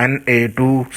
NA2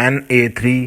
NA3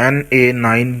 NA9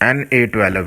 NA12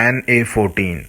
NA14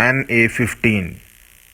NA15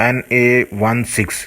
NA16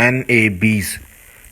NA20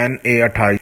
NA28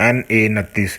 NA29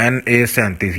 NA37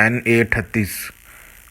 NA38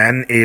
NA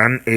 NA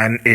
NA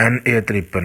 NA 53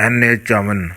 NA 54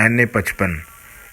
NA 55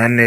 NA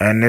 NA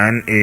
NA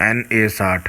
NA 60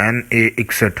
NA 61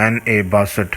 NA 62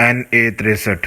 NA 63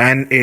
NA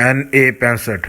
NA 65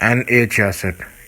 NA 66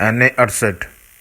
NA 68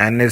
NA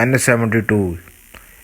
NA 72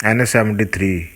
NA 73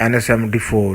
NA 74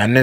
NA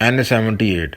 NA 78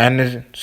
NA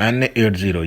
NA 80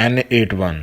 NA 81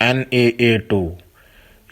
NA 82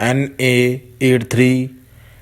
NA 83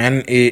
NA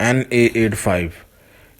NA 85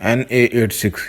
NA 86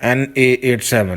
NA 87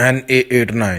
NA 89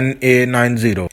NA 90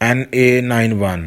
NA 91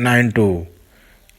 92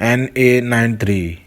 NA 93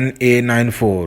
NA 94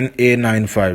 NA 95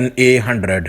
NA100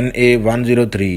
NA103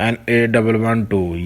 NA112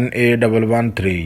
NA113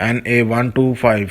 NA125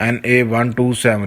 NA127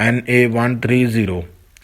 NA130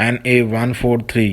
NA143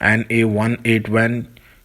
NA181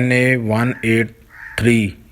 NA183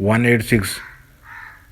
186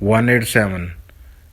187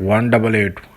188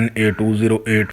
NA208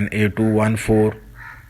NA214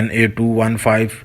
NA215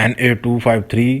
NA253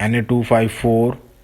NA254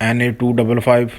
NA255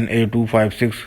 NA256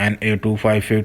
NA258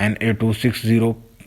NA260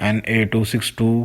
NA262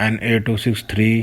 NA263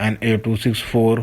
NA264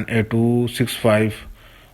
NA265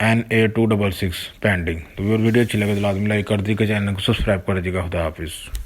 NA266 pending. तो viewer video अच्छी लगे तो लाजमी like कर दीजिएगा, channel को subscribe कर दीजिएगा। खुदा हाफिज़।